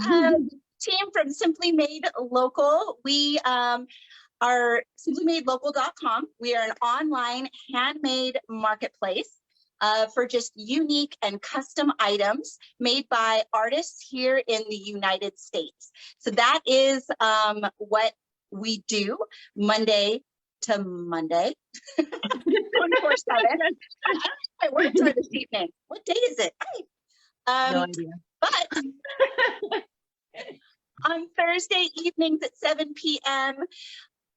team from Simply Made Local. We are simplymadelocal.com. We are an online handmade marketplace for just unique and custom items made by artists here in the United States. So that is what we do Monday to Monday, 24/7. I worked on this evening. What day is it? No idea. But on Thursday evenings at 7 p.m.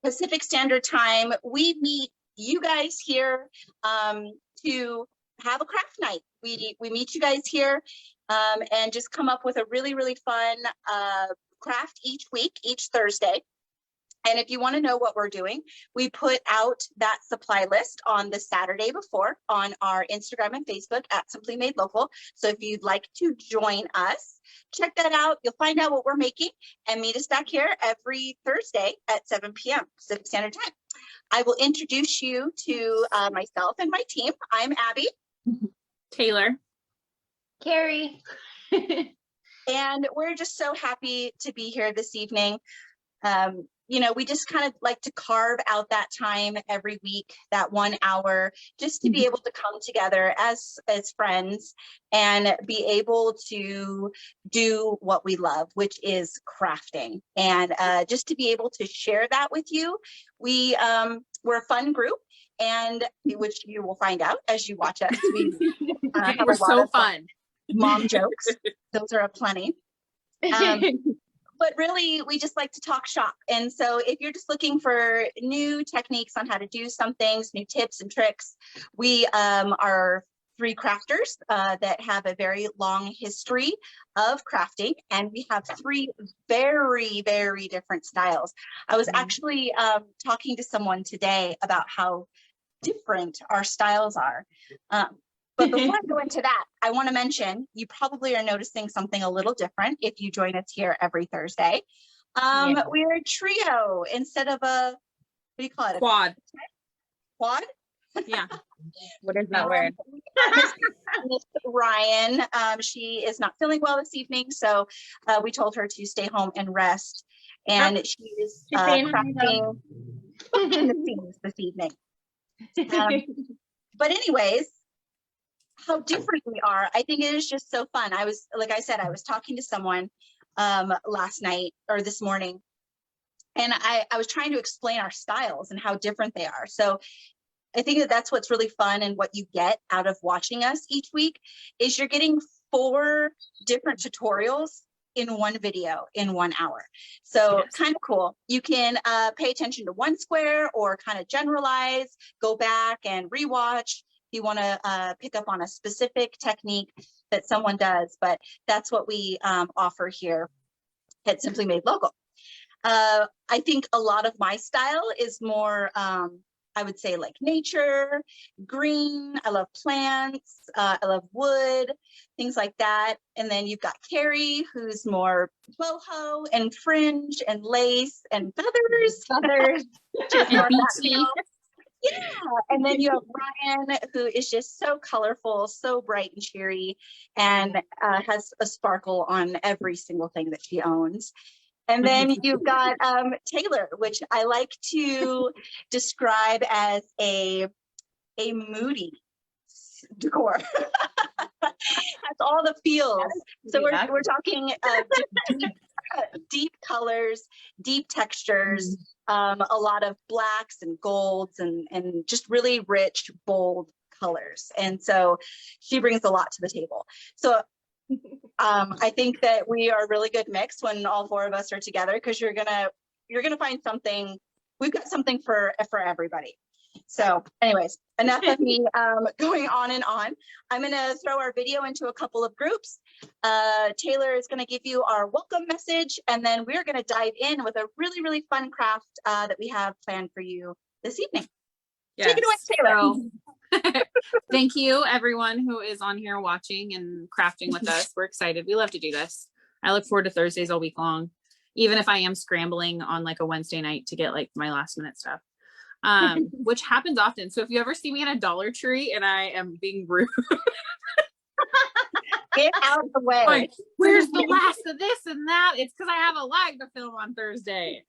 Pacific Standard Time, we meet you guys here to have a craft night. We meet you guys here and just come up with a really, really fun craft each week, each Thursday. And if you want to know what we're doing, we put out that supply list on the Saturday before on our Instagram and Facebook at Simply Made Local. So if you'd like to join us, check that out. You'll find out what we're making and meet us back here every Thursday at 7 p.m. Pacific Standard Time. I will introduce you to myself and my team. I'm Abby. Taylor. Carrie. And we're just so happy to be here this evening. You know, we just kind of like to carve out that time every week, that 1 hour, just to be able to come together as friends and be able to do what we love, which is crafting. And just to be able to share that with you, we're a fun group, and which you will find out as you watch us. We're so fun. Mom jokes. Those are aplenty. But really, we just like to talk shop. And so if you're just looking for new techniques on how to do some things, new tips and tricks, we are 3 crafters that have a very long history of crafting. And we have 3 very, very different styles. I was actually talking to someone today about how different our styles are. But before I go into that, I want to mention, you probably are noticing something a little different if you join us here every Thursday. We're a trio instead of a, what do you call it? Quad. Quad? Yeah. What is that word? Miss Ryan, she is not feeling well this evening, so we told her to stay home and rest. And she is crafting behind the scenes this evening. But anyways, how different we are. I think it is just so fun. Like I said, I was talking to someone last night or this morning, and I was trying to explain our styles and how different they are. So I think that that's what's really fun, and what you get out of watching us each week is you're getting 4 different tutorials in one video in 1 hour. So kind of cool. You can pay attention to one square or kind of generalize, go back and rewatch. You want to pick up on a specific technique that someone does, but that's what we offer here at Simply Made Local. I think a lot of my style is more, I would say, like nature, green. I love plants. I love wood, things like that. And then you've got Carrie, who's more boho and fringe and lace and feathers. Just more yeah, and then you have Ryan, who is just so colorful, so bright and cheery, and has a sparkle on every single thing that she owns. And then you've got Taylor, which I like to describe as a moody decor. Has all the feels. So we're talking deep colors, deep textures, a lot of blacks and golds and just really rich, bold colors. And so she brings a lot to the table. So I think that we are a really good mix when all 4 of us are together, because you're gonna find something. We've got something for everybody. So anyways, enough of me going on and on. I'm going to throw our video into a couple of groups. Taylor is going to give you our welcome message, and then we're going to dive in with a really, really fun craft that we have planned for you this evening. Yes. Take it away, Taylor. So, thank you, everyone who is on here watching and crafting with us. We're excited. We love to do this. I look forward to Thursdays all week long, even if I am scrambling on like a Wednesday night to get like my last minute stuff. Which happens often. So if you ever see me in a Dollar Tree and I am being rude, Get out of the way. Like, where's the last of this and that? It's because I have a live to film on Thursday.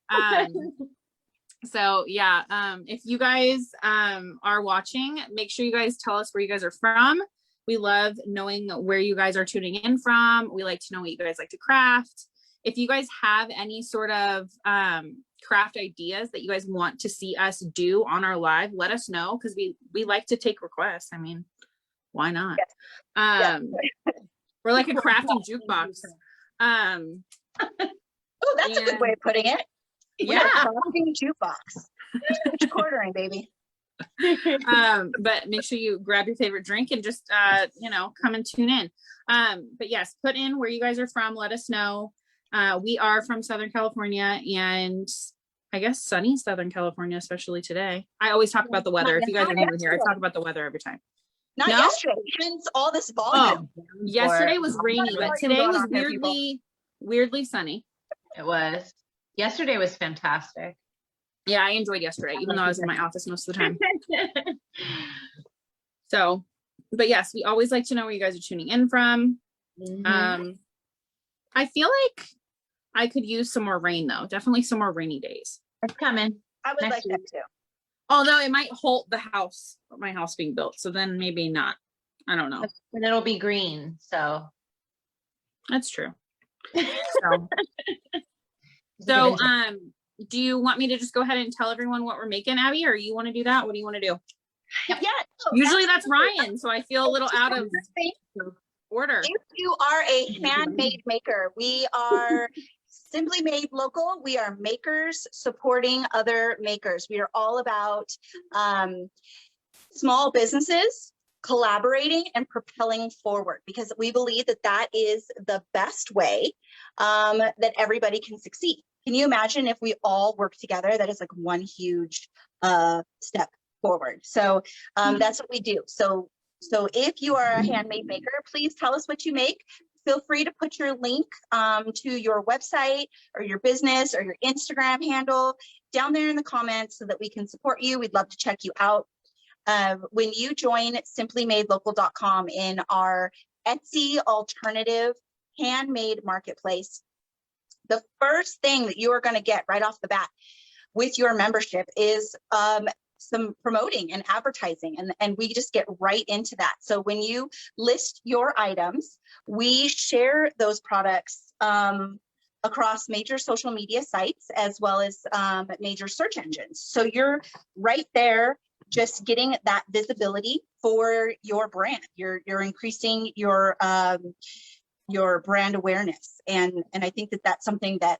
So yeah, if you guys are watching, make sure you guys tell us where you guys are from. We love knowing where you guys are tuning in from. We like to know what you guys like to craft. If you guys have any sort of craft ideas that you guys want to see us do on our live, let us know, because we like to take requests. I mean, why not? Yes. We're like a crafting jukebox. Oh, that's a good way of putting it. Yeah. Crafting jukebox. Quartering, baby. But make sure you grab your favorite drink and just come and tune in. But yes, put in where you guys are from. Let us know. We are from Southern California, and I guess sunny Southern California, especially today. I always talk about the weather. If you guys are new here, I talk about the weather every time. Not yesterday, hence all this volume. Yesterday was rainy, but today was weirdly sunny. It was. Yesterday was fantastic. Yeah, I enjoyed yesterday, even though I was in my office most of the time. So, but yes, we always like to know where you guys are tuning in from. I feel like I could use some more rain though. Definitely some more rainy days. It's coming. I would like that too. Although it might halt my house being built. So then maybe not. I don't know. And it'll be green. So that's true. So, do you want me to just go ahead and tell everyone what we're making, Abby, or you want to do that? What do you want to do? Yeah. Usually that's Ryan, so I feel a little out of order. If you are a handmade maker, we are Simply Made Local. We are makers supporting other makers. We are all about small businesses collaborating and propelling forward, because we believe that that is the best way that everybody can succeed. Can you imagine if we all work together? That is like one huge step forward. So that's what we do. So if you are a handmade maker, please tell us what you make. Feel free to put your link to your website or your business or your Instagram handle down there in the comments so that we can support you. We'd love to check you out. When you join simplymadelocal.com in our Etsy alternative handmade marketplace, the first thing that you are going to get right off the bat with your membership is some promoting and advertising, and we just get right into that. So when you list your items, we share those products across major social media sites as well as major search engines. So you're right there just getting that visibility for your brand. You're increasing your brand awareness, and I think that that's something that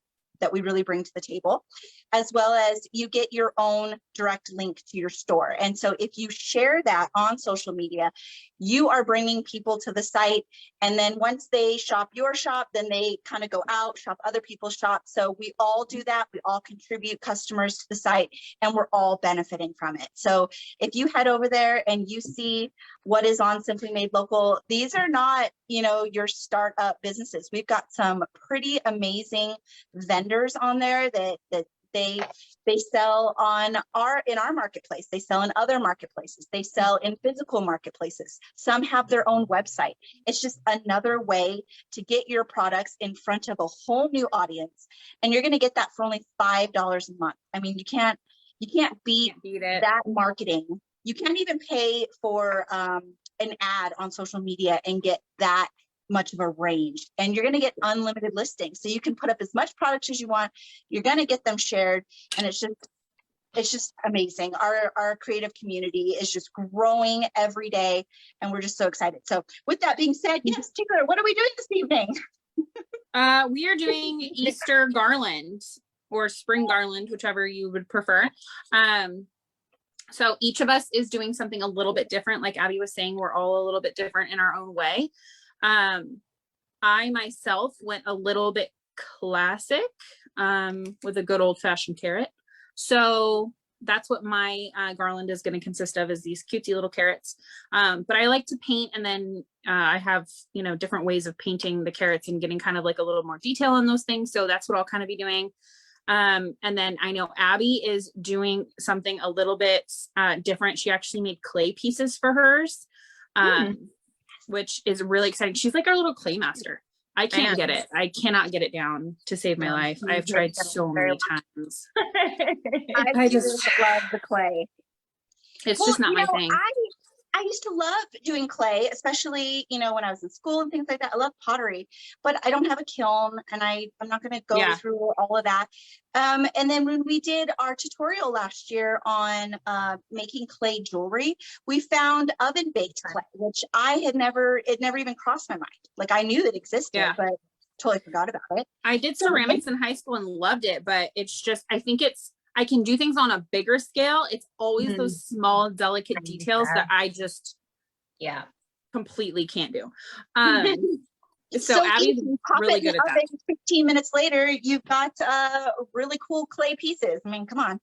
we really bring to the table, as well as you get your own direct link to your store. And so if you share that on social media, you are bringing people to the site. And then once they shop your shop, then they kind of go out, shop other people's shop. So we all do that. We all contribute customers to the site, and we're all benefiting from it. So if you head over there and you see what is on Simply Made Local, these are not, your startup businesses. We've got some pretty amazing vendors on there that they sell in our marketplace. They sell in other marketplaces. They sell in physical marketplaces. Some have their own website. It's just another way to get your products in front of a whole new audience. And you're going to get that for only $5 a month. I mean, you can't beat it. That marketing. You can't even pay for an ad on social media and get that much of a range, and you're going to get unlimited listings. So you can put up as much product as you want. You're going to get them shared, and it's just amazing. Our creative community is just growing every day, and we're just so excited. So with that being said, yes, Tigger, what are we doing this evening? We are doing Easter garland or spring garland, whichever you would prefer. So each of us is doing something a little bit different. Like Abby was saying, we're all a little bit different in our own way. I myself went a little bit classic with a good old-fashioned carrot. So that's what my garland is going to consist of, is these cutesy little carrots. But I like to paint, and then I have different ways of painting the carrots and getting kind of like a little more detail on those things. So that's what I'll kind of be doing. And then I know Abby is doing something a little bit different. She actually made clay pieces for hers. which is really exciting. She's like our little clay master. I can't get it. I cannot get it down to save my life. I've tried so many times. I just love the clay. It's just not my thing. I used to love doing clay, especially, when I was in school and things like that. I love pottery, but I don't have a kiln, and I'm not going to go through all of that. And then when we did our tutorial last year on making clay jewelry, we found oven baked clay, which it never even crossed my mind. Like, I knew that existed, but totally forgot about it. I did ceramics in high school and loved it, but it's just, I can do things on a bigger scale. It's always those small, delicate details that I just completely can't do. So Abby's really good at that. 15 minutes later, you've got really cool clay pieces. I mean, come on.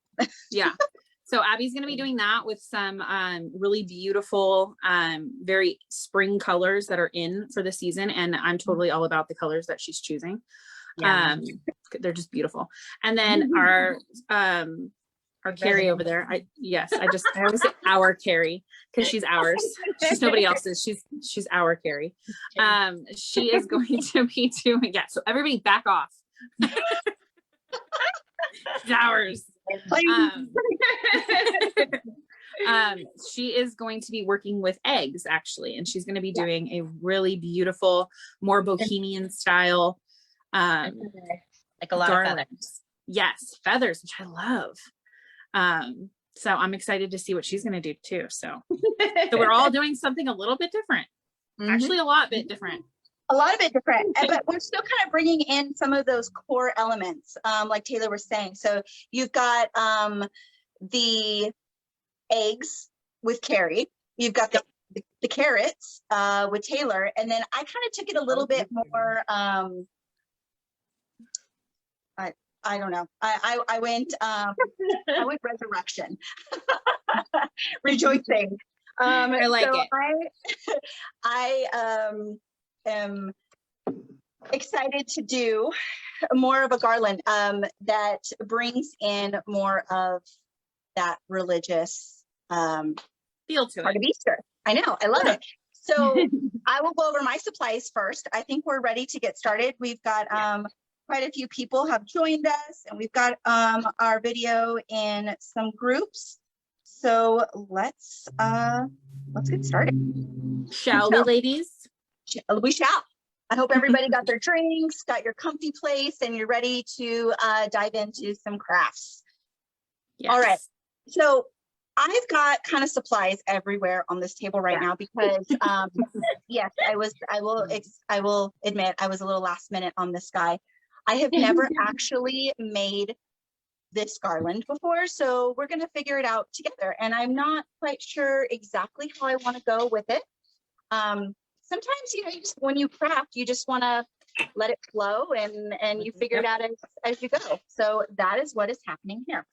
Yeah. So Abby's going to be doing that with some really beautiful, very spring colors that are in for the season. And I'm totally all about the colors that she's choosing. They're just beautiful. And then our Carrie over there, I always say our Carrie because she's ours. She's nobody else's. She's our Carrie. She is going to be doing so everybody back off. She's ours. She is going to be working with eggs actually, and she's going to be doing a really beautiful, more bohemian style like a lot of feathers. Yes, feathers, which I love. So I'm excited to see what she's going to do too. So we're all doing something a little bit different. Actually, a lot bit different. A lot of it different, but we're still kind of bringing in some of those core elements, like Taylor was saying. So you've got the eggs with Carrie. You've got the carrots with Taylor, and then I kind of took it a little bit more. I don't know. I went resurrection, rejoicing. I like it. I am excited to do more of a garland that brings in more of that religious feel to part it. of Easter. I know, I love it. So I will go over my supplies first. I think we're ready to get started. We've got quite a few people have joined us, and we've got our video in some groups. So let's get started. Shall we, ladies? We shall. I hope everybody got their drinks, got your comfy place, and you're ready to dive into some crafts. Yes. All right. So I've got kind of supplies everywhere on this table right now because yes, I will admit I was a little last minute on this guy. I have never actually made this garland before, so we're going to figure it out together. And I'm not quite sure exactly how I want to go with it. Sometimes, when you craft, you just want to let it flow and you figure it out as you go. So that is what is happening here.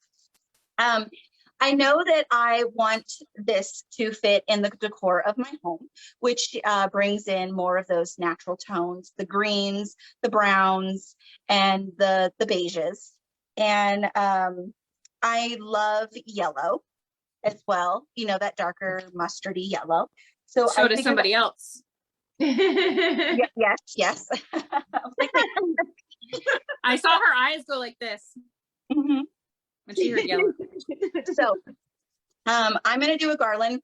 I know that I want this to fit in the decor of my home, which brings in more of those natural tones, the greens, the browns, and the beiges. And I love yellow as well, that darker mustardy yellow. So does somebody else. Yes. I saw her eyes go like this. When she heard yellow. So I'm going to do a garland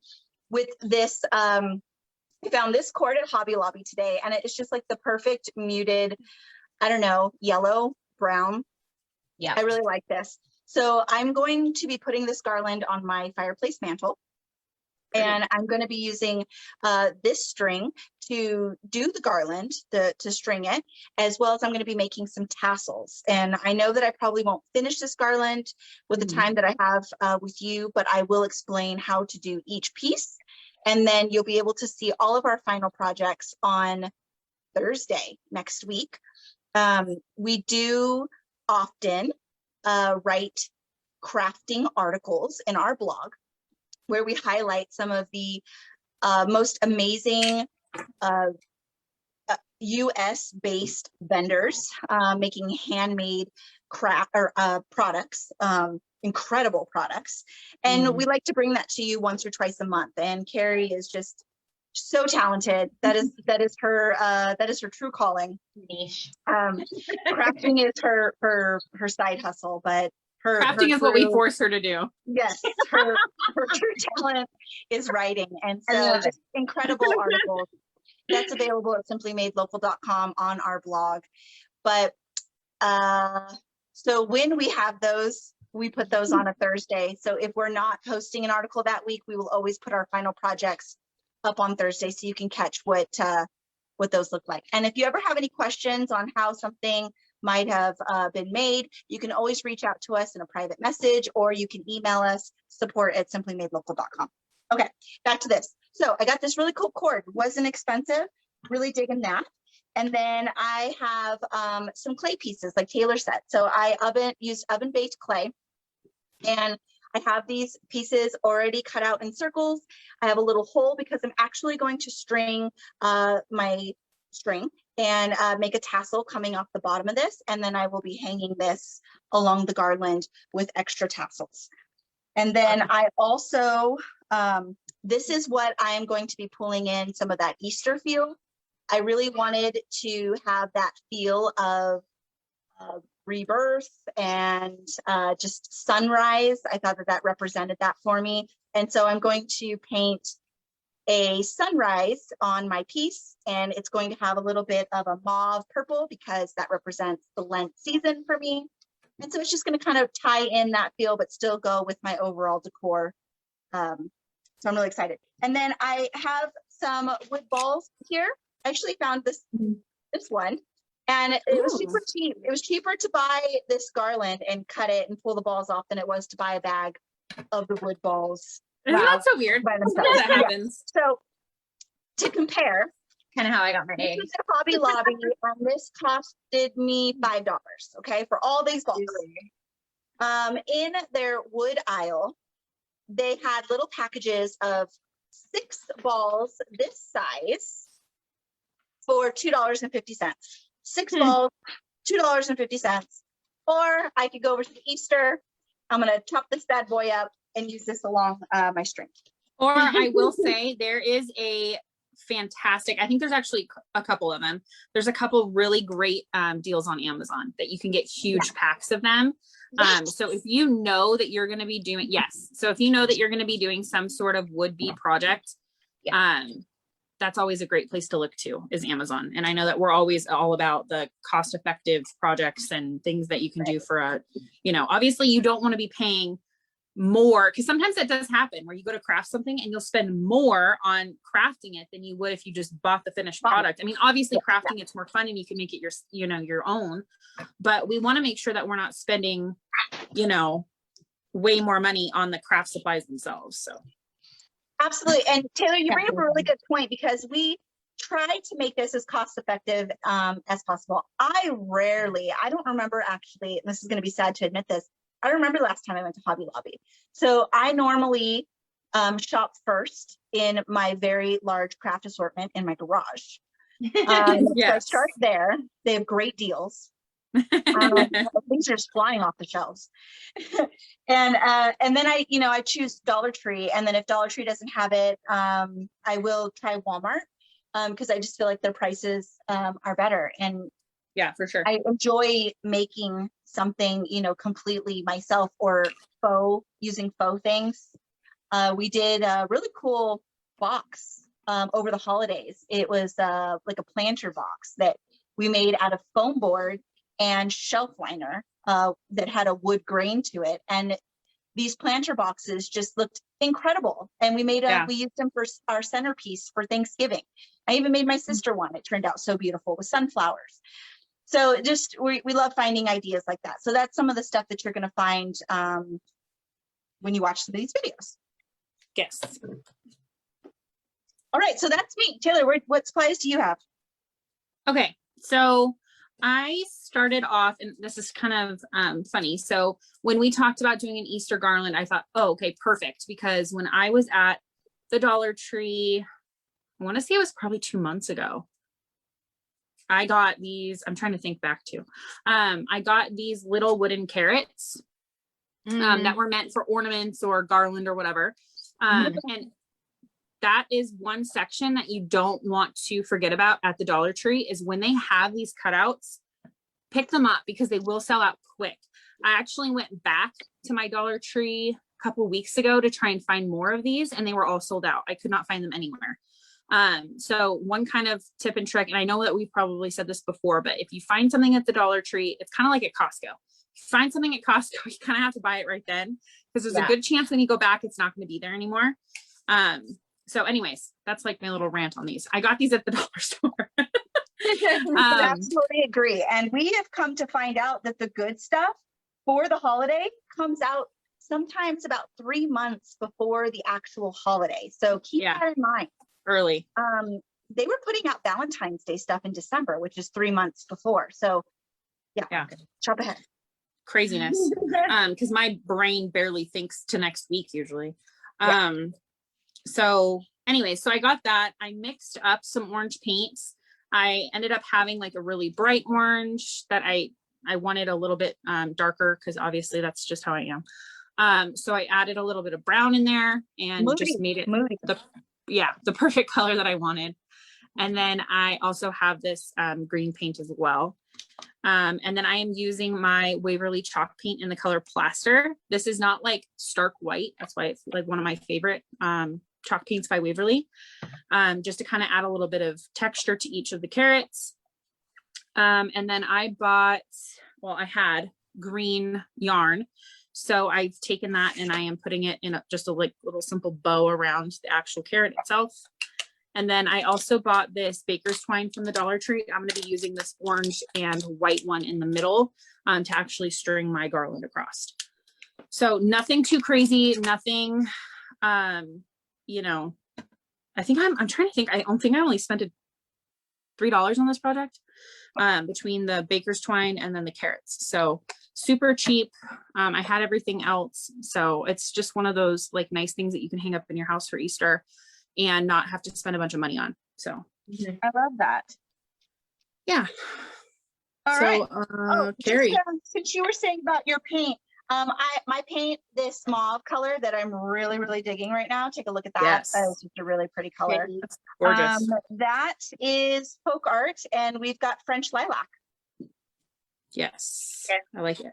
with this. I found this cord at Hobby Lobby today, and it's just like the perfect muted, I don't know, yellow, brown. Yeah. I really like this. So I'm going to be putting this garland on my fireplace mantle. And I'm going to be using this string to do the garland, to string it, as well as I'm going to be making some tassels. And I know that I probably won't finish this garland with the time that I have with you, but I will explain how to do each piece. And then you'll be able to see all of our final projects on Thursday next week. We do often write crafting articles in our blog, where we highlight some of the most amazing US-based vendors making handmade craft or products, incredible products. And we like to bring that to you once or twice a month. And Carrie is just, so talented. That is her true calling. Niche. Crafting is her side hustle, but Crafting is what we force her to do. Yes, her true talent is writing, and I so love it. just incredible articles. That's available at simplymadelocal.com on our blog. But so when we have those, we put those on a Thursday. So if we're not posting an article that week, we will always put our final projects up on Thursday, so you can catch what those look like. And if you ever have any questions on how something might have been made, you can always reach out to us in a private message, or you can email us, support@simplymadelocal.com. Okay, back to this. So I got this really cool cord. Wasn't expensive, really digging that. And then I have some clay pieces like Taylor said. So I used oven-baked clay, and I have these pieces already cut out in circles. I have a little hole because I'm actually going to string my string and make a tassel coming off the bottom of this. And then I will be hanging this along the garland with extra tassels. And then I also, this is what I am going to be pulling in some of that Easter feel. I really wanted to have that feel of rebirth and just sunrise. I thought that represented that for me. And so I'm going to paint a sunrise on my piece, and it's going to have a little bit of a mauve purple because that represents the Lent season for me. And so it's just going to kind of tie in that feel, but still go with my overall decor. So I'm really excited. And then I have some wood balls here. I actually found this one, and it was super cheap. It was cheaper to buy this garland and cut it and pull the balls off than it was to buy a bag of the wood balls. Isn't that so weird? By themselves. That happens. Yeah. So to compare, Kind of how I got my this eggs. is at Hobby Lobby, and this costed me $5, okay, for all these balls. In their wood aisle, they had little packages of 6 balls this size for $2.50. 6 balls, $2.50. Or I could go over to the Easter. I'm gonna chop this bad boy up and use this along my string. Or I will say there is a fantastic, I think there's actually a couple of them. There's a couple really great deals on Amazon that you can get huge packs of them. So if you know that you're going to be doing, so if you know that you're going to be doing some sort of would-be project, that's always a great place to look to, is Amazon. And I know that we're always all about the cost-effective projects and things that you can do for a, obviously you don't want to be paying more, because sometimes that does happen where you go to craft something and you'll spend more on crafting it than you would if you just bought the finished product. I mean, obviously crafting it's more fun and you can make it your own, but we want to make sure that we're not spending way more money on the craft supplies themselves. So absolutely. And Taylor, you bring up a really good point, because we try to make this as cost effective as possible. I don't remember actually, and this is going to be sad to admit this, I remember last time I went to Hobby Lobby. So I normally shop first in my very large craft assortment in my garage. So I start there. They have great deals. Things are just flying off the shelves. and then I choose Dollar Tree, and then if Dollar Tree doesn't have it, I will try Walmart, because I just feel like their prices are better. And yeah, for sure, I enjoy making something completely myself, or using faux things. We did a really cool box over the holidays. It was like a planter box that we made out of foam board and shelf liner that had a wood grain to it, and these planter boxes just looked incredible. And we made we used them for our centerpiece for Thanksgiving. I even made my sister one. It turned out so beautiful with sunflowers. So just we love finding ideas like that. So that's some of the stuff that you're going to find when you watch some of these videos. Yes. All right, so that's me. Taylor, what supplies do you have? Okay, so I started off, and this is kind of funny. So when we talked about doing an Easter garland, I thought, oh, okay, perfect. Because when I was at the Dollar Tree, I want to say it was probably 2 months ago, I got these, I'm trying to think back to, I got these little wooden carrots that were meant for ornaments or garland or whatever. And that is one section that you don't want to forget about at the Dollar Tree is when they have these cutouts, pick them up because they will sell out quick. I actually went back to my Dollar Tree a couple weeks ago to try and find more of these, and they were all sold out. I could not find them anywhere. So one kind of tip and trick, and I know that we've probably said this before, but if you find something at the Dollar Tree, it's kind of like at Costco. If you find something at Costco, you kind of have to buy it right then because there's a good chance when you go back, it's not going to be there anymore. So anyways, that's like my little rant on these. I got these at the dollar store. I absolutely agree. And we have come to find out that the good stuff for the holiday comes out sometimes about 3 months before the actual holiday. So keep that in mind. Early. They were putting out Valentine's Day stuff in December, which is 3 months before. So yeah. Jump ahead. Craziness. Because my brain barely thinks to next week usually. So anyway, so I got that. I mixed up some orange paints. I ended up having like a really bright orange that I wanted a little bit darker because obviously that's just how I am. So I added a little bit of brown in there and just made it the perfect color that I wanted. And then I also have this green paint as well. And then I am using my Waverly chalk paint in the color Plaster. This is not like stark white. That's why it's like one of my favorite chalk paints by Waverly, just to kind of add a little bit of texture to each of the carrots. And then I had green yarn. So I've taken that and I am putting it in just a like little simple bow around the actual carrot itself. And then I also bought this baker's twine from the Dollar Tree. I'm going to be using this orange and white one in the middle to actually string my garland across. So nothing too crazy, nothing, you know, I think I'm trying to think. I don't think I only spent $3 on this project between the baker's twine and then the carrots. So super cheap. I had everything else. So it's just one of those like nice things that you can hang up in your house for Easter and not have to spend a bunch of money on. So I love that. Yeah. All right. Carrie. Since you were saying about your paint, my paint, this mauve color that I'm really, really digging right now. Take a look at that. Yes. That is just a really pretty color. That's gorgeous. That is folk art, and we've got French lilac. Yes. Okay. I like it.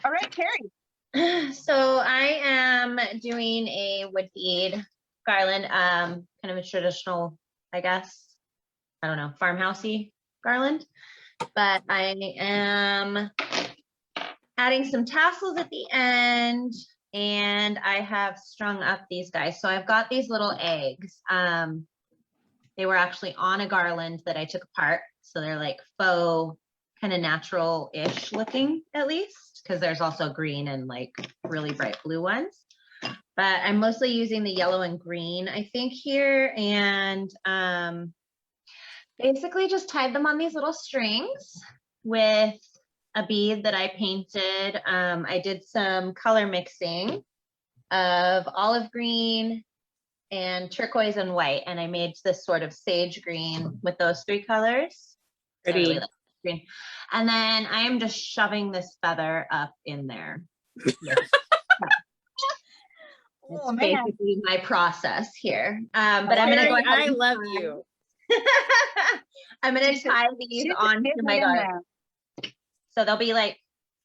All right, Carrie. So I am doing a wood bead garland, kind of a traditional, I guess, I don't know, farmhousey garland, but I am adding some tassels at the end, and I have strung up these guys. So I've got these little eggs. They were actually on a garland that I took apart. So they're like faux, kind of natural-ish looking, at least, because there's also green and like really bright blue ones. But I'm mostly using the yellow and green, I think, here, and basically just tied them on these little strings with a bead that I painted. I did some color mixing of olive green and turquoise and white, and I made this sort of sage green with those three colors. Pretty. I really like green. And then I am just shoving this feather up in there. Oh, It's man. basically my process here. But I'm gonna go ahead. I love you. I'm gonna tie these onto my garland. So they'll be like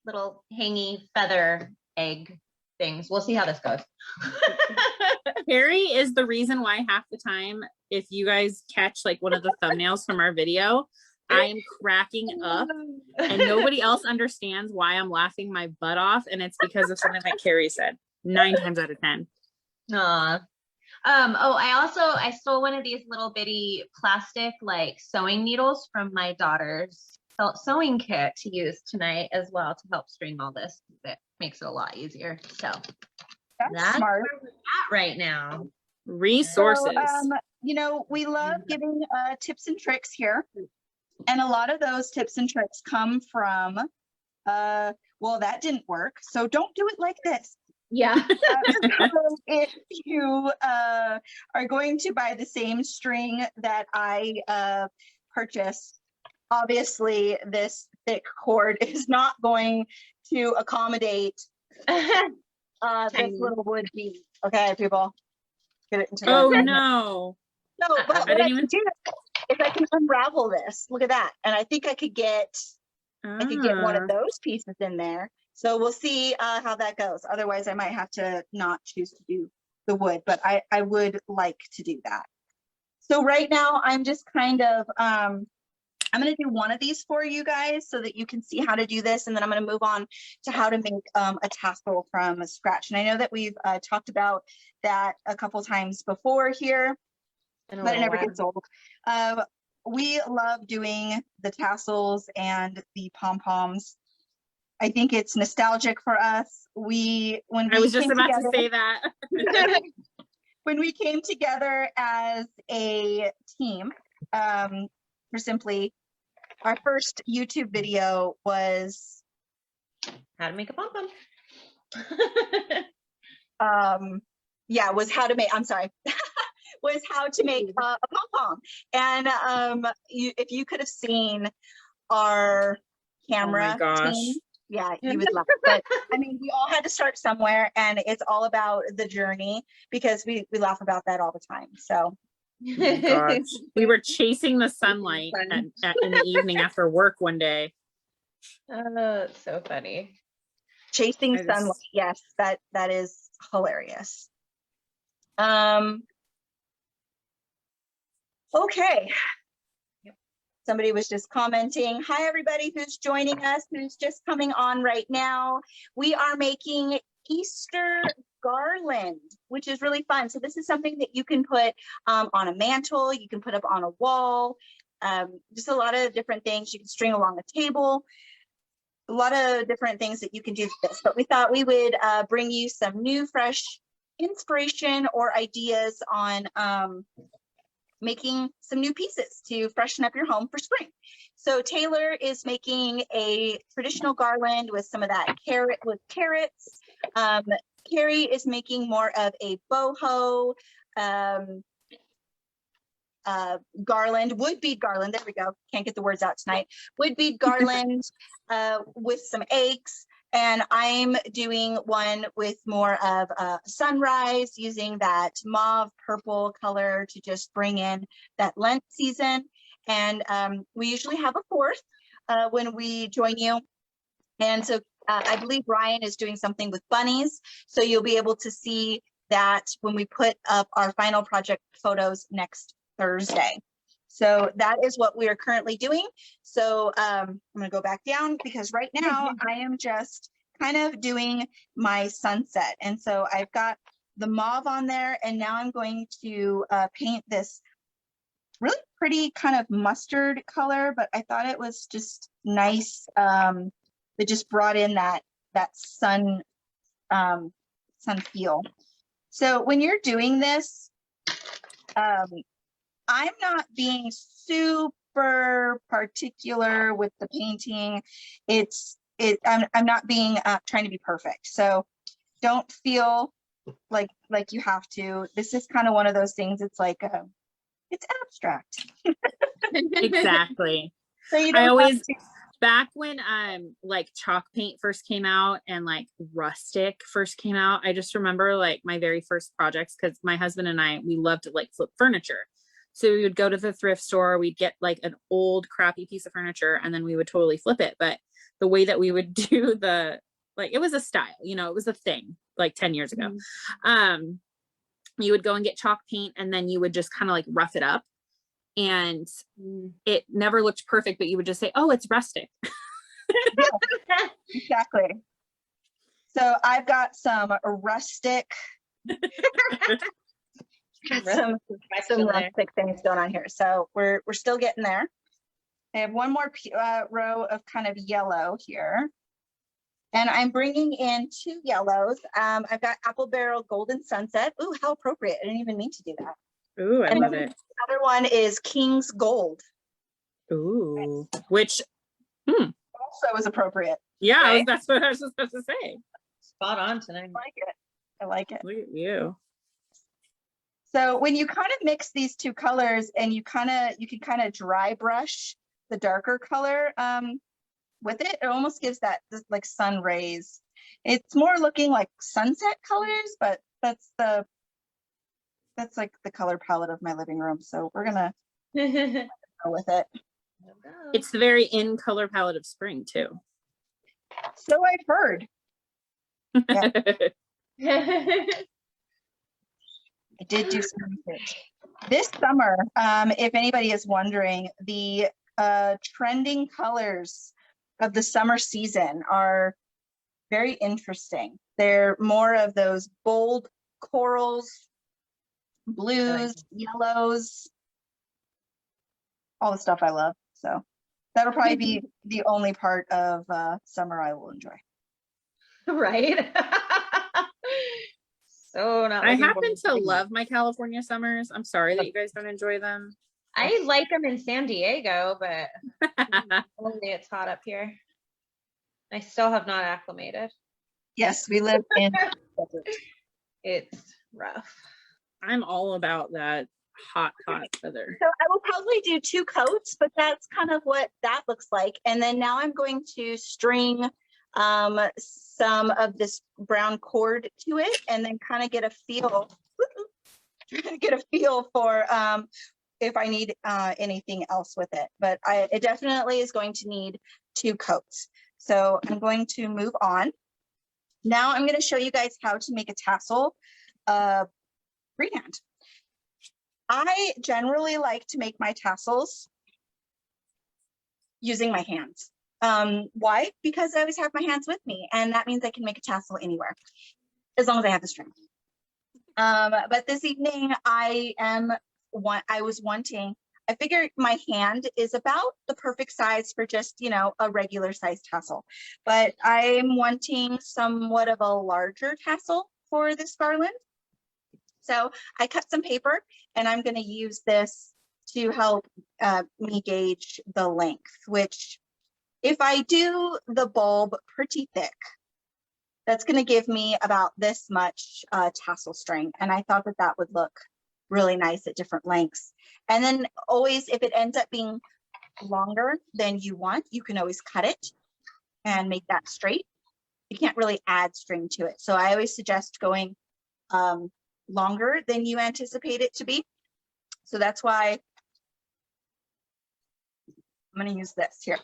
little hangy feather egg things. We'll see how this goes. Carrie is the reason why half the time, if you guys catch like one of the thumbnails from our video, I am cracking up and nobody else understands why I'm laughing my butt off. And it's because of something that Carrie said 9 times out of 10. Aw. I stole one of these little bitty plastic like sewing needles from my daughter's sewing kit to use tonight as well to help string all this. It makes it a lot easier. So that's smart. where we're at right now. Resources. So, you know, we love giving tips and tricks here. And a lot of those tips and tricks come from, well, that didn't work. So don't do it like this. Yeah. So if you are going to buy the same string that I purchased, obviously this thick cord is not going to accommodate this little wood bead. Okay, people. get it into Oh one. no. No, but I what didn't I even can do is I can unravel this. Look at that. And I think I could get one Ah. of those pieces in there. So we'll see how that goes. Otherwise, I might have to not choose to do the wood, but I would like to do that. So right now I'm just kind of, I'm going to do one of these for you guys so that you can see how to do this. And then I'm going to move on to how to make a tassel from scratch. And I know that we've talked about that a couple times before here, but it never gets old. We love doing the tassels and the pom-poms. I think it's nostalgic for us. When we I was just came about together, to say that. when we came together as a team, for Simply, our first YouTube video was How to make a pom-pom. was how to make, I'm sorry, was how to make a pom-pom. And if you could have seen our camera team, yeah, you would love it. But I mean, we all had to start somewhere, and it's all about the journey because we laugh about that all the time. So Oh my gosh. We were chasing the sunlight in the evening after work one day. Oh, it's so funny. chasing sunlight, yes, that is hilarious. Okay. Somebody was just commenting. Hi, everybody who's joining us, who's just coming on right now. We are making Easter garland, which is really fun. So this is something that you can put on a mantle, you can put up on a wall, just a lot of different things. You can string along a table, a lot of different things that you can do with this. But we thought we would bring you some new, fresh inspiration or ideas on making some new pieces to freshen up your home for spring. So Taylor is making a traditional garland with some of that carrots. Carrie is making more of a boho garland, wood bead garland. There we go. Can't get the words out tonight. Wood bead garland with some eggs. And I'm doing one with more of a sunrise, using that mauve purple color to just bring in that Lent season. And we usually have a fourth when we join you. And so I believe Ryan is doing something with bunnies. So you'll be able to see that when we put up our final project photos next Thursday. So that is what we are currently doing. So I'm going to go back down because right now I am just kind of doing my sunset. And so I've got the mauve on there, and now I'm going to paint this really pretty kind of mustard color, but I thought it was just nice. It just brought in that sun feel. So when you're doing this, I'm not being super particular with the painting. I'm not being trying to be perfect. So don't feel like you have to. This is kind of one of those things. It's like it's abstract. Exactly. So you I don't always have to. back when like chalk paint first came out and like rustic first came out, I just remember like my very first projects, because my husband and we love to like flip furniture. So we would go to the thrift store, we'd get like an old crappy piece of furniture, and then we would totally flip it. But the way that we would do it was a style, it was a thing like 10 years ago. You would go and get chalk paint, and then you would just kind of like rough it up. And it never looked perfect, but you would just say, oh, it's rustic. Yeah, exactly. So I've got some rustic, some rustic things going on here. So we're still getting there. I have one more row of kind of yellow here. And I'm bringing in two yellows. I've got Apple Barrel Golden Sunset. Ooh, how appropriate. I didn't even mean to do that. Ooh, I love it. The other one is King's Gold. Ooh, which also is appropriate. Yeah, right? that's what I was supposed to say. Spot on tonight. I like it. Look at you. So when you kind of mix these two colors, and you can kind of dry brush the darker color with it, it almost gives that like sun rays. It's more looking like sunset colors, but that's the that's like the color palette of my living room. So we're gonna go with it. It's the very in color palette of spring too. So I've heard. Yeah. I did do some research. This summer, if anybody is wondering, the trending colors of the summer season are very interesting. They're more of those bold corals, blues, yellows, all the stuff I love. So that'll probably be the only part of summer I will enjoy. Right. So not I looking happen forward to it. love my California summers. I'm sorry that you guys don't enjoy them. I like them in San Diego, but only it's hot up here. I still have not acclimated. Yes, we live in. It's rough. I'm all about that hot weather. So I will probably do 2 coats, but that's kind of what that looks like. And then now I'm going to string some of this brown cord to it, and then kind of get a feel for if I need anything else with it. But it definitely is going to need 2 coats. So I'm going to move on. Now I'm going to show you guys how to make a tassel freehand. I generally like to make my tassels using my hands. Why? Because I always have my hands with me, and that means I can make a tassel anywhere, as long as I have the string. But this evening I figured my hand is about the perfect size for just, you know, a regular size tassel, but I'm wanting somewhat of a larger tassel for this garland. So I cut some paper, and I'm going to use this to help me gauge the length, which if I do the bulb pretty thick, that's going to give me about this much tassel string. And I thought that that would look really nice at different lengths. And then always, if it ends up being longer than you want, you can always cut it and make that straight. You can't really add string to it. So I always suggest going longer than you anticipate it to be. So that's why I'm going to use this here.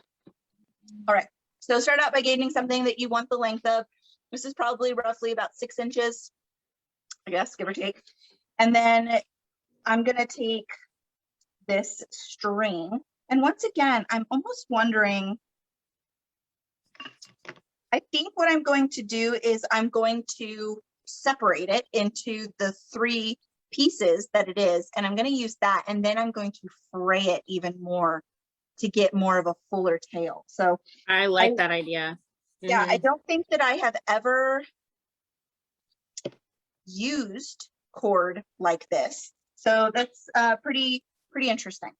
All right, so start out by gauging something that you want the length of. This is probably roughly about 6 inches, I guess, give or take. And then I'm going to take this string. And once again, I'm almost wondering, I think what I'm going to do is I'm going to separate it into the 3 pieces that it is. And I'm going to use that. And then I'm going to fray it even more to get more of a fuller tail. So I like that idea. Yeah, I don't think that I have ever used cord like this. So that's pretty interesting.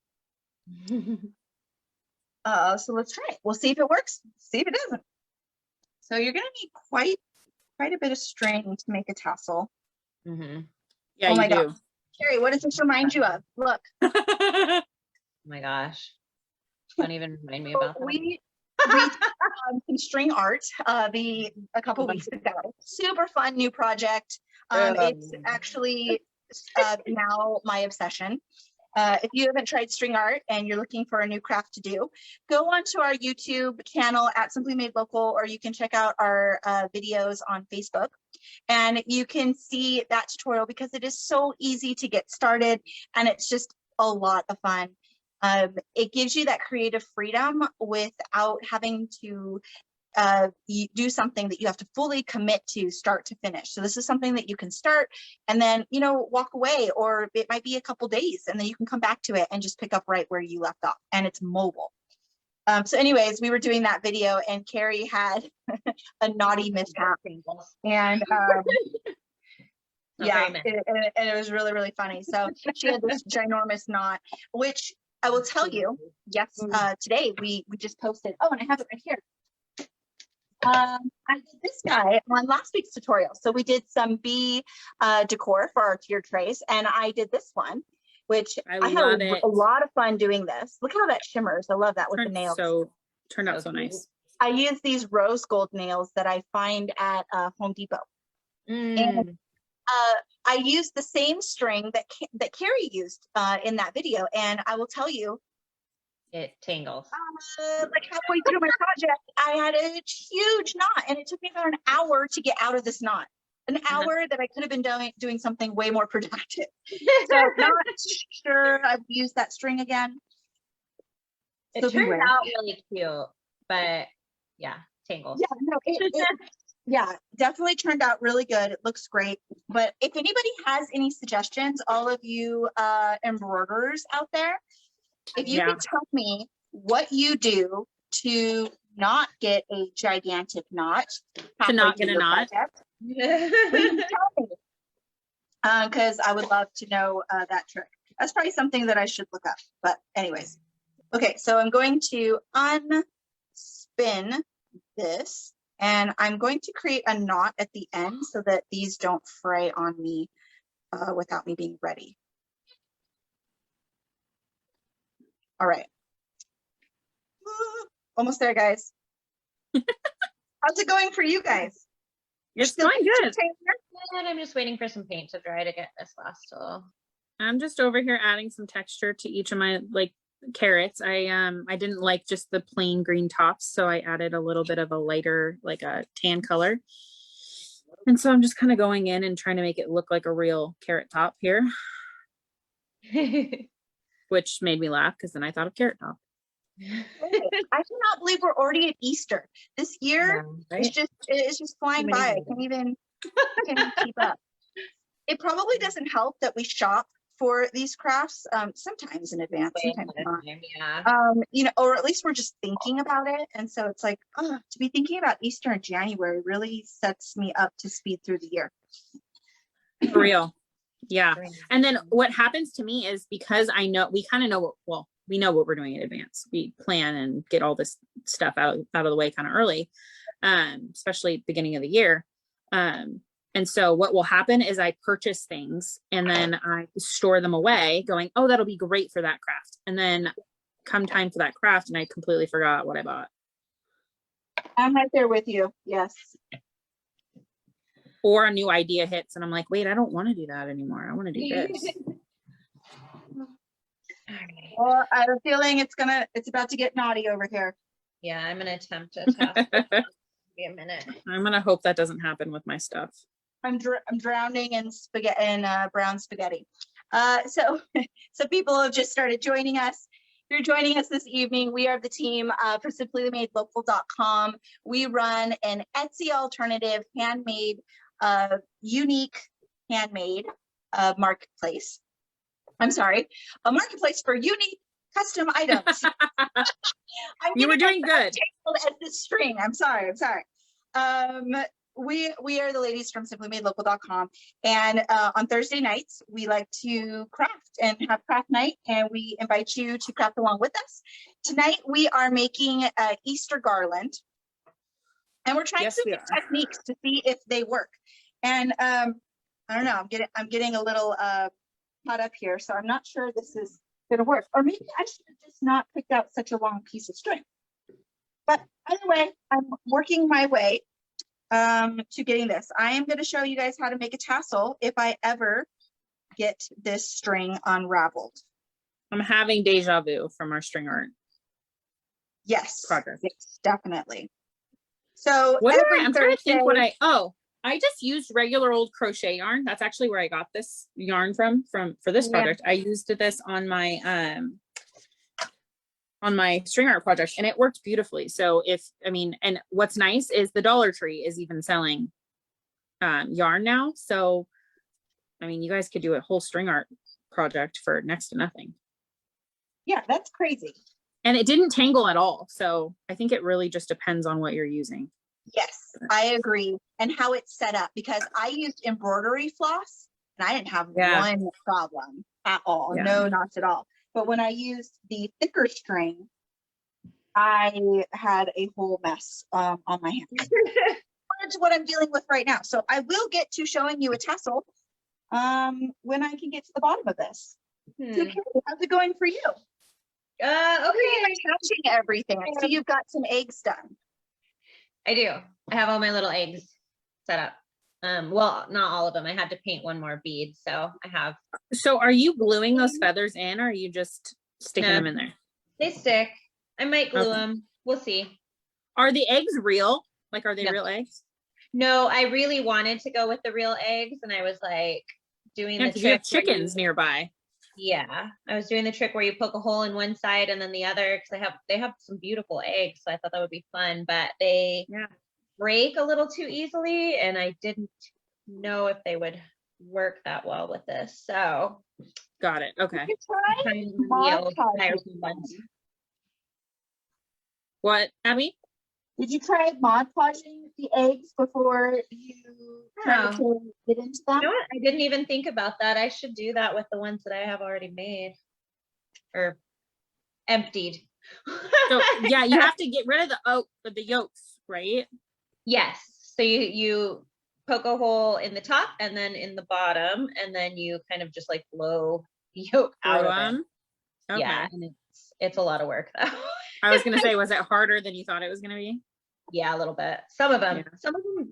So let's try it. We'll see if it works, see if it doesn't. So you're gonna need quite a bit of string to make a tassel. Yeah, oh my you do. gosh. Carrie, what does this remind you of? Look. Oh my gosh. Don't even remind me about that. We did some string art a couple weeks ago. Super fun new project. It's actually now my obsession. If you haven't tried string art and you're looking for a new craft to do, go onto our YouTube channel at Simply Made Local, or you can check out our videos on Facebook, and you can see that tutorial because it is so easy to get started and it's just a lot of fun. It gives you that creative freedom without having to do something that you have to fully commit to start to finish. So this is something that you can start and then, you know, walk away, or it might be a couple days and then you can come back to it and just pick up right where you left off, and it's mobile. So anyways, we were doing that video and Carrie had a naughty mishap, and yeah, and it was really funny. So she had this ginormous knot, which I will tell you, yes, today we just posted, oh, and I have it right here. I did this guy on last week's tutorial. So we did some bee decor for our tiered trays, and I did this one, which I had a lot of fun doing this. Look how that shimmers. I love that with the nails. Turned out so nice. I use these rose gold nails that I find at Home Depot. And I used the same string that Carrie used in that video, and I will tell you, It tangles. like halfway through my project, I had a huge knot, and it took me about an hour to get out of this knot. An hour that I could have been doing something way more productive. So not sure I've used that string again. It So turned beware. out really cute, but yeah, tangles. Yeah, no, yeah, definitely turned out really good. It looks great. But if anybody has any suggestions, all of you embroiderers out there, if you can tell me what you do to not get a gigantic knot, To not get a knot. please tell me. Because I would love to know that trick. That's probably something that I should look up. But anyways, okay, so I'm going to unspin this, and I'm going to create a knot at the end so that these don't fray on me without me being ready. All right. Almost there, guys. How's it going for you guys? It's going good. And I'm just waiting for some paint to dry to get this last little. I'm just over here adding some texture to each of my like carrots. I didn't like just the plain green tops, so I added a little bit of a lighter, like a tan color. And so I'm just kind of going in and trying to make it look like a real carrot top here, which made me laugh because then I thought of carrot top. I cannot believe we're already at Easter. This year it's just flying by. I can't even keep up. It probably doesn't help that we shop for these crafts sometimes in advance, sometimes not. You know, or at least we're just thinking about it. And so it's like, oh, to be thinking about Easter in January really sets me up to speed through the year. For real. Yeah. And then what happens to me is, because I know, we kind of know what, we know what we're doing in advance. We plan and get all this stuff out of the way kind of early, especially beginning of the year. And so what will happen is I purchase things and then I store them away going, oh, that'll be great for that craft. And then come time for that craft and I completely forgot what I bought. I'm right there with you. Yes. Or a new idea hits and I'm like, wait, I don't want to do that anymore. I want to do this. Well, I have a feeling it's about to get naughty over here. Yeah, I'm gonna attempt to test. Be a minute. I'm gonna hope that doesn't happen with my stuff. I'm drowning in spaghetti and brown spaghetti. So people have just started joining us. If you're joining us this evening, we are the team for simplymadelocal.com. We run an Etsy alternative, handmade, unique handmade marketplace. I'm sorry, a marketplace for unique custom items. You were doing good. As this string. I'm sorry. We are the ladies from simplymadelocal.com, and on Thursday nights we like to craft and have craft night, and we invite you to craft along with us. Tonight we are making an Easter garland, and we're trying some new techniques to see if they work. And I don't know, I'm getting a little caught up here, so I'm not sure this is gonna work, or maybe I should have just not picked out such a long piece of string. But either way, I'm working my way to getting this. I am going to show you guys how to make a tassel if I ever get this string unraveled. I'm having deja vu from our string art. Yes, project. Yes, definitely. So I'm trying to think what I just used regular old crochet yarn. That's actually where I got this yarn from for this project. I used this on my string art project and it worked beautifully. So and what's nice is the Dollar Tree is even selling yarn now. So, I mean, you guys could do a whole string art project for next to nothing. Yeah, that's crazy. And it didn't tangle at all. So I think it really just depends on what you're using. Yes, I agree. And how it's set up, because I used embroidery floss and I didn't have one problem at all. Yeah. No knots at all. But when I used the thicker string, I had a whole mess on my hands. That's what I'm dealing with right now. So I will get to showing you a tassel when I can get to the bottom of this. So, Carrie, how's it going for you? Okay. Touching everything. So you've got some eggs done. I do. I have all my little eggs set up. Well, not all of them. I had to paint one more bead, so I have. So are you gluing those feathers in, or are you just sticking No. them in there? They stick. I might glue Okay. them. We'll see. Are the eggs real? Like, are they No. real eggs? No, I really wanted to go with the real eggs, and I was like doing Yeah, the 'cause you have trick where chickens nearby. yeah, I was doing the trick where you poke a hole in one side and then the other because they have some beautiful eggs, so I thought that would be fun, but they Yeah. break a little too easily, and I didn't know if they would work that well with this. So Got it. Okay. You try trying to Mod ones. Podging. What, Abby? Did you try Mod Podging the eggs before you tried to get into them? You know what? I didn't even think about that. I should do that with the ones that I have already made or emptied. So yeah, you have to get rid of the yolks, right? Yes. So you poke a hole in the top and then in the bottom, and then you kind of just like blow the yolk out of it. Okay. Yeah, and it's a lot of work though. I was gonna say, was it harder than you thought it was gonna be? Yeah, a little bit. Some of them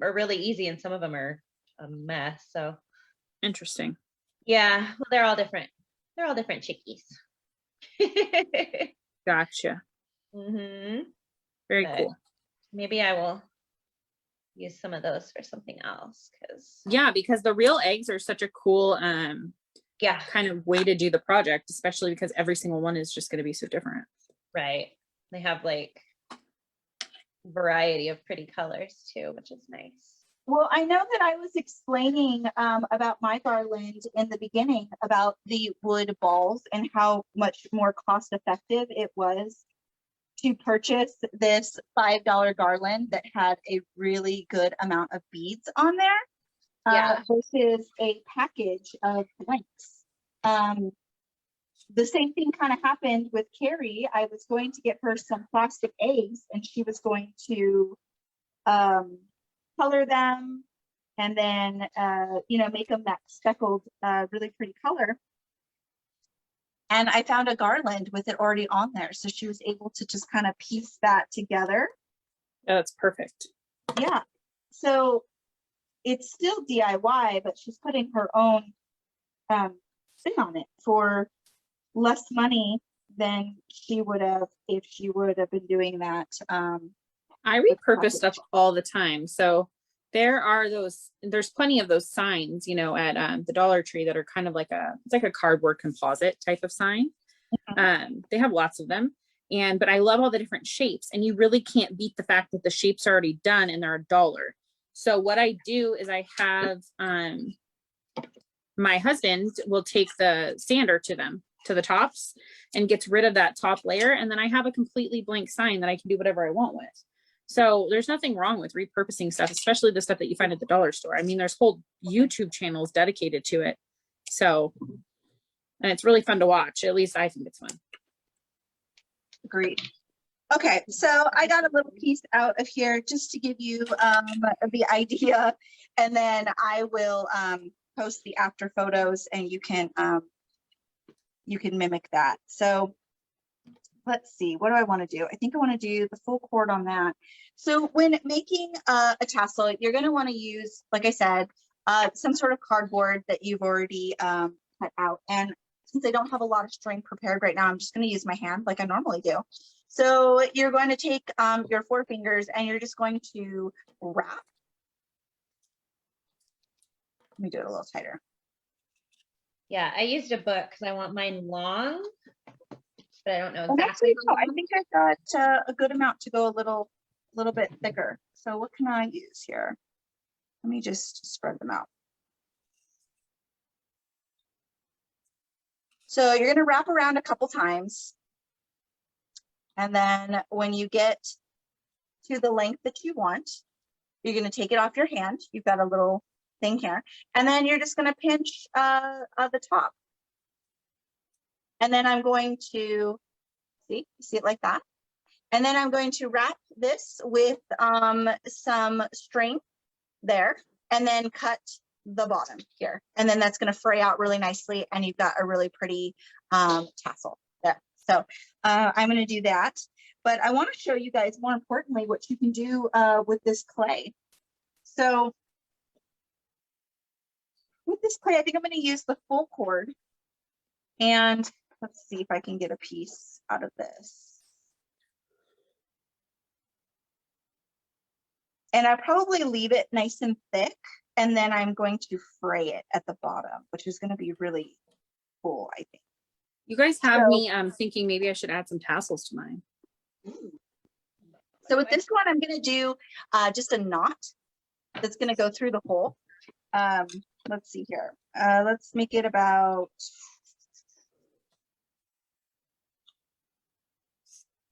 are really easy, and some of them are a mess. So Interesting. yeah, well, they're all different. They're all different chickies. Gotcha. Mm-hmm. Very But cool. maybe I will use some of those for something else because Yeah, because the real eggs are such a cool yeah, kind of way to do the project, especially because every single one is just going to be so different. right. They have like variety of pretty colors too, which is nice. Well, I know that I was explaining about my garland in the beginning about the wood balls and how much more cost effective it was to purchase this $5 garland that had a really good amount of beads on there versus a package of blanks. The same thing kind of happened with Carrie. I was going to get her some plastic eggs and she was going to color them and then, make them that speckled, really pretty color. And I found a garland with it already on there. So she was able to just kind of piece that together. Oh, that's perfect. Yeah. So it's still DIY, but she's putting her own spin on it for less money than she would have if she would have been doing that. I repurpose stuff all the time. So there's plenty of those signs, at the Dollar Tree that are kind of it's like a cardboard composite type of sign. They have lots of them. But I love all the different shapes, and you really can't beat the fact that the shape's are already done and they're $1. So what I do is I have, my husband will take the sander to the tops and gets rid of that top layer. And then I have a completely blank sign that I can do whatever I want with. So there's nothing wrong with repurposing stuff, especially the stuff that you find at the dollar store. I mean, there's whole YouTube channels dedicated to it. So, and it's really fun to watch. At least I think it's fun. Agreed. Okay, so I got a little piece out of here just to give you the idea, and then I will post the after photos, and you can mimic that. So let's see, what do I want to do? I think I want to do the full cord on that. So when making a tassel, you're going to want to use, like I said, some sort of cardboard that you've already cut out. And since I don't have a lot of string prepared right now, I'm just going to use my hand like I normally do. So you're going to take your forefingers and you're just going to wrap. Let me do it a little tighter. Yeah, I used a book because I want mine long, but I don't know exactly. I think I've got a good amount to go a little bit thicker. So what can I use here? Let me just spread them out. So you're going to wrap around a couple times. And then when you get to the length that you want, you're going to take it off your hand. You've got a little thing here. And then you're just going to pinch the top. And then I'm going to, see it like that. And then I'm going to wrap this with some string there and then cut the bottom here. And then that's going to fray out really nicely. And you've got a really pretty tassel there. So I'm going to do that. But I want to show you guys more importantly what you can do with this clay. So with this clay, I think I'm going to use the full cord. And let's see if I can get a piece out of this. And I probably leave it nice and thick, and then I'm going to fray it at the bottom, which is going to be really cool, I think. You guys have So- me thinking maybe I should add some tassels to mine. So with this one, I'm going to do just a knot that's going to go through the hole. Let's see here. Let's make it about,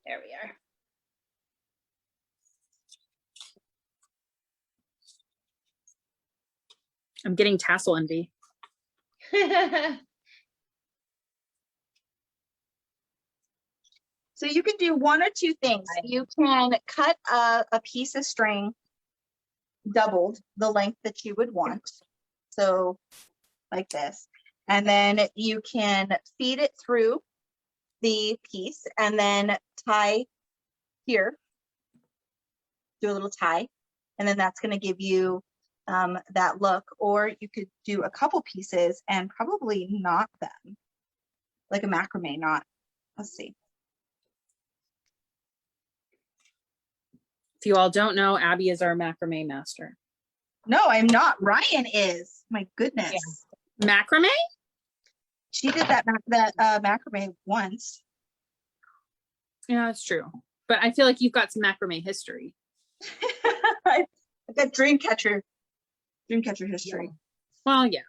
there we are. I'm getting tassel envy. So you can do one or two things. You can cut a piece of string doubled the length that you would want. So like this. And then you can feed it through the piece and then tie here. Do a little tie. And then that's going to give you that look. Or you could do a couple pieces and probably knot them like a macrame knot. Let's see. If you all don't know, Abby is our macrame master. No, I'm not. Ryan is. My goodness. Yeah. Macrame? She did that macrame once. Yeah, that's true. But I feel like you've got some macrame history. I've got dream catcher history. Well, yeah.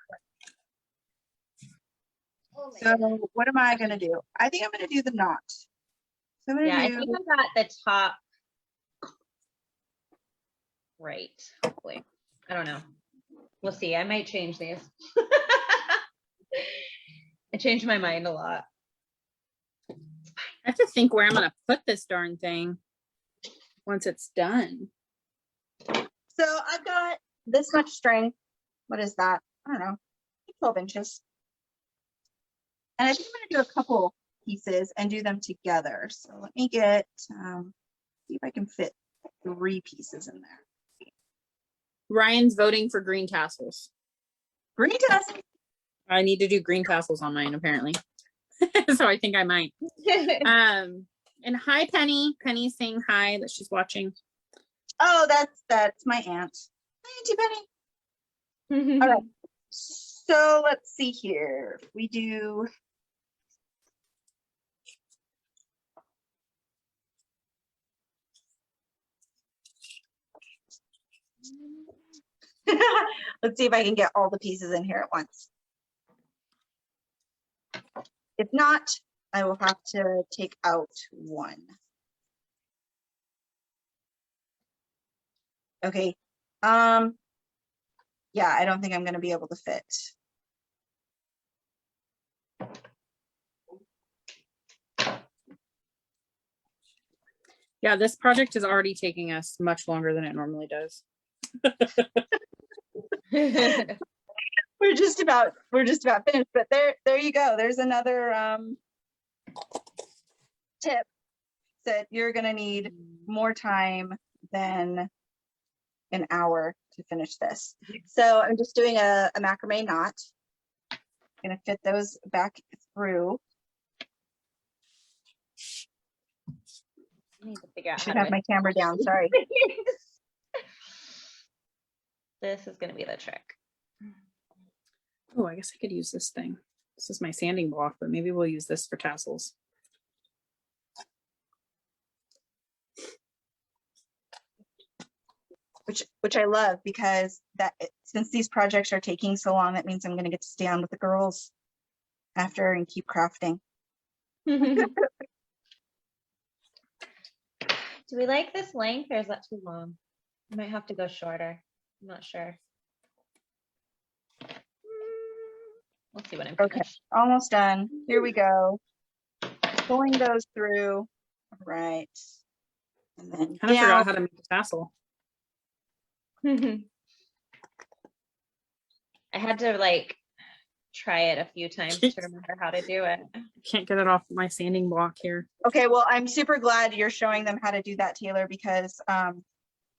So what am I going to do? I think I'm going to do the knot. So I'm going to Yeah, I do, think I got the top right, hopefully. I don't know. We'll see. I might change these. I changed my mind a lot. I have to think where I'm going to put this darn thing once it's done. so I've got this much string. What is that? I don't know, 12 inches. And I think I'm going to do a couple pieces and do them together. So let me get, see if I can fit 3 pieces in there. Ryan's voting for green tassels. Green tassel. I need to do green tassels on mine, apparently. So I think I might. And hi, Penny. Penny's saying hi, that she's watching. Oh, that's my aunt. Hi, Auntie Penny. All right. So let's see here. We do. Let's see if I can get all the pieces in here at once. If not, I will have to take out one. Okay. Yeah, I don't think I'm going to be able to fit. Yeah, this project is already taking us much longer than it normally does. We're just about finished, but there you go. There's another tip that you're going to need more time than an hour to finish this. So I'm just doing a macrame knot. I'm going to fit those back through. I need to figure out I should how have to my camera down, sorry. This is going to be the trick. Oh, I guess I could use this thing. This is my sanding block, but maybe we'll use this for tassels. Which I love, because since these projects are taking so long, that means I'm going to get to stay on with the girls after and keep crafting. Do we like this length, or is that too long? I might have to go shorter. I'm not sure. We'll see when I'm Okay, finished. almost done. Here we go. Pulling those through. All right. And then Kind of down. forgot how to make a tassel. I had to like try it a few times to remember how to do it. Can't get it off my sanding block here. Okay, well, I'm super glad you're showing them how to do that, Taylor, because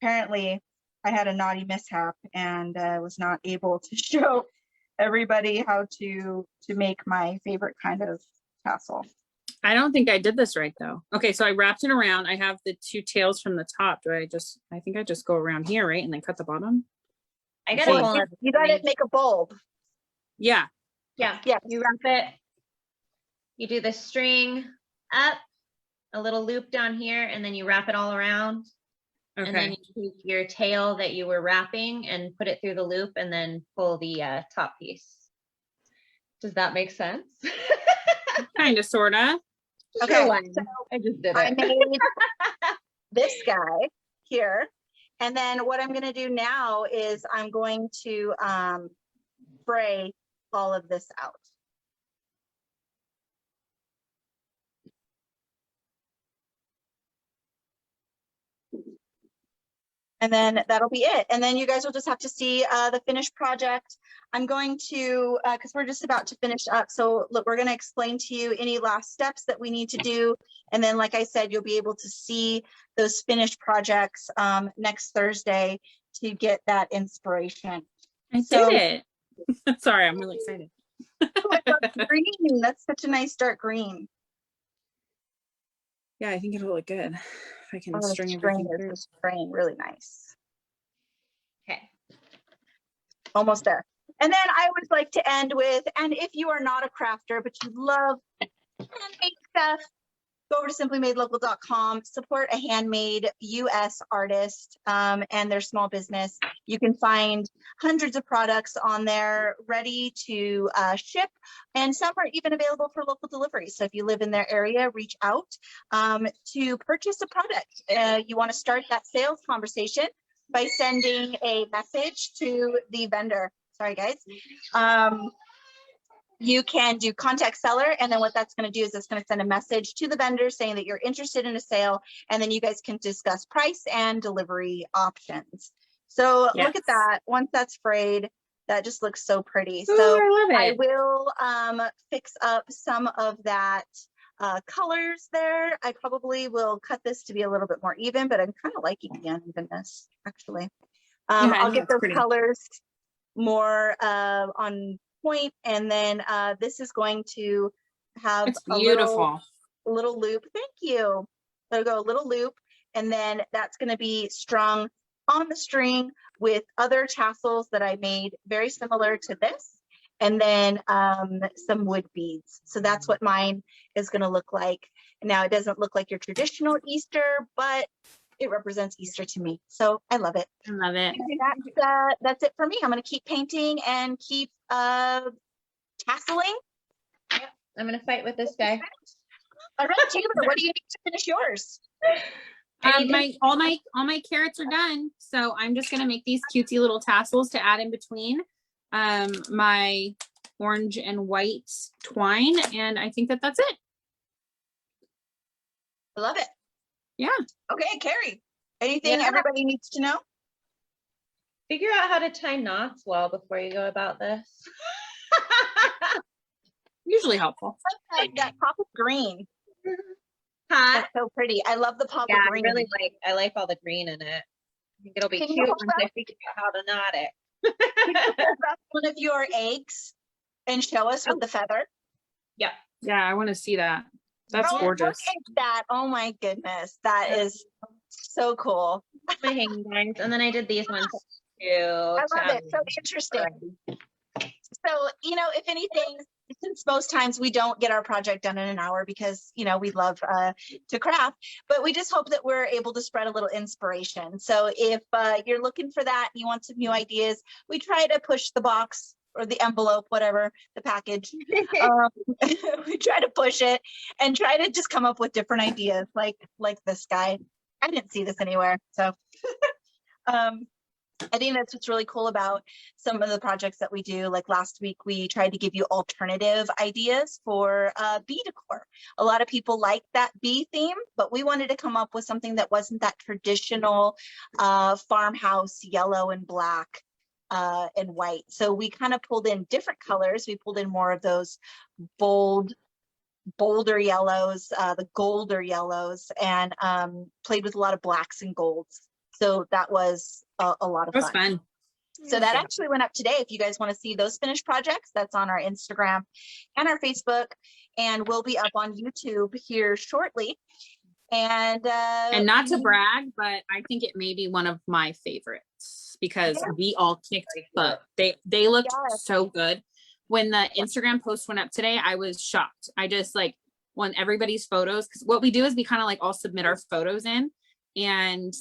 apparently I had a naughty mishap and was not able to show everybody how to make my favorite kind of tassel. I don't think I did this right though. Okay, so I wrapped it around. I have the two tails from the top. I think I just go around here, right? And then cut the bottom. I got Well, it. you gotta make a bulb. Yeah. Yeah. Yeah. You wrap it. You do the string up, a little loop down here, and then you wrap it all around. And then Okay. you take your tail that you were wrapping and put it through the loop and then pull the top piece. Does that make sense? Kind of, sort of. Okay, Sure, so I just did I it. made this guy here. And then what I'm gonna do now is I'm going to spray all of this out. And then that'll be it. And then you guys will just have to see the finished project. I'm going to, because we're just about to finish up. So look, we're going to explain to you any last steps that we need to do. And then, like I said, you'll be able to see those finished projects next Thursday to get that inspiration. I So- did it. Sorry, I'm really excited. Oh, I love green. That's such a nice dark green. Yeah, I think it'll look good if I can Oh, the string string everything is through. the string, really nice. Okay. Almost there. And then I would like to end with, and if you are not a crafter, but you love handmade stuff, go over to simplymadelocal.com, support a handmade US artist and their small business. You can find hundreds of products on there ready to ship, and some are even available for local delivery. So if you live in their area, reach out to purchase a product. You want to start that sales conversation by sending a message to the vendor. Sorry, guys. You can do contact seller, and then what that's going to do is it's going to send a message to the vendor saying that you're interested in a sale, and then you guys can discuss price and delivery options. So look at that. Once that's frayed, that just looks so pretty. Ooh, So I love I it. will fix up some of that colors there. I probably will cut this to be a little bit more even, but I'm kind of liking the unevenness actually. Yeah, I I'll think get it's those pretty. colors more on point, and then this is going to have It's a beautiful. little loop. Thank you. It'll go a little loop, and then that's going to be strung on the string with other tassels that I made very similar to this, and then some wood beads. So that's what mine is going to look like. Now it doesn't look like your traditional Easter, but it represents Easter to me. So I love it. I love it. That's it for me. I'm going to keep painting and keep tasseling. I'm gonna fight with this guy. All right, Taylor, what do you need to finish yours? All my carrots are done, so I'm just gonna make these cutesy little tassels to add in between my orange and white twine, and I think that that's it. I love it. Yeah. Okay, Carrie, anything everybody needs to know? Figure out how to tie knots well before you go about this. Usually helpful. That pop of green. Huh? That's so pretty. I love the pop Yeah, of I green. really I like all the green in it. I think it'll be Can you cute hold once that? I figure out how to knot it. Can you hold up one of your eggs and show us with the feather? Yep. Yeah, I want to see that. That's Oh, gorgeous. Look at that. Oh my goodness. That is so cool. My hanging bags. And then I did these ones too. I love it. So interesting. So, if anything, since most times we don't get our project done in an hour because, we love to craft, but we just hope that we're able to spread a little inspiration. So if you're looking for that, you want some new ideas, we try to push the box or the envelope, whatever, the package. We try to push it and try to just come up with different ideas like this guy. I didn't see this anywhere. So I think that's what's really cool about some of the projects that we do. Like last week, we tried to give you alternative ideas for bee decor. A lot of people like that bee theme, but we wanted to come up with something that wasn't that traditional farmhouse yellow and black and white. So we kind of pulled in different colors. We pulled in more of those bolder yellows, the golder yellows, and played with a lot of blacks and golds. So that was a lot of That was fun. fun. So that actually went up today. If you guys want to see those finished projects, that's on our Instagram and our Facebook, and will be up on YouTube here shortly. And not to brag, but I think it may be one of my favorites because we all kicked butt. They looked so good. When the Instagram post went up today, I was shocked. I just like want everybody's photos, because what we do is we kind of like all submit our photos in, and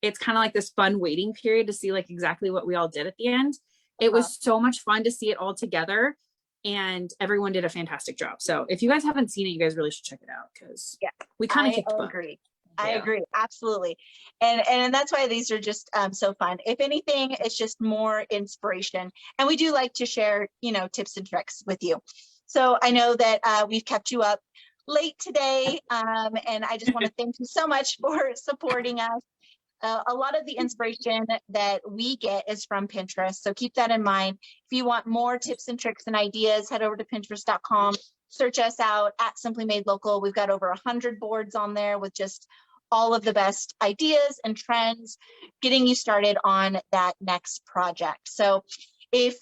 it's kind of like this fun waiting period to see like exactly what we all did at the end. It was so much fun to see it all together, and everyone did a fantastic job. So if you guys haven't seen it, you guys really should check it out, because we kind of kicked butt. I agree. Absolutely. And that's why these are just so fun. If anything, it's just more inspiration. And we do like to share, you know, tips and tricks with you. So I know that we've kept you up late today. And I just want to thank you so much for supporting us. A lot of the inspiration that we get is from Pinterest. So keep that in mind. If you want more tips and tricks and ideas, head over to Pinterest.com. Search us out at Simply Made Local. We've got over 100 boards on there with just all of the best ideas and trends, getting you started on that next project. So if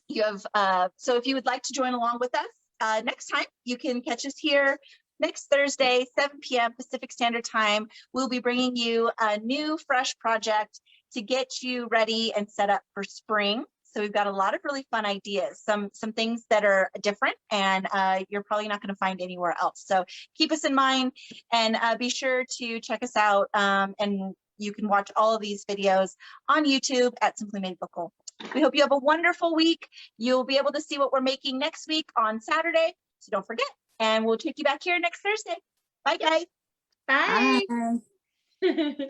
if you would like to join along with us next time, you can catch us here next Thursday, 7 p.m. Pacific Standard Time. We'll be bringing you a new, fresh project to get you ready and set up for spring. So we've got a lot of really fun ideas, some things that are different, and you're probably not going to find anywhere else. So keep us in mind, and be sure to check us out. And you can watch all of these videos on YouTube at Simply Made Local. We hope you have a wonderful week. You'll be able to see what we're making next week on Saturday, so don't forget. And we'll take you back here next Thursday. Bye, guys. Bye. Bye.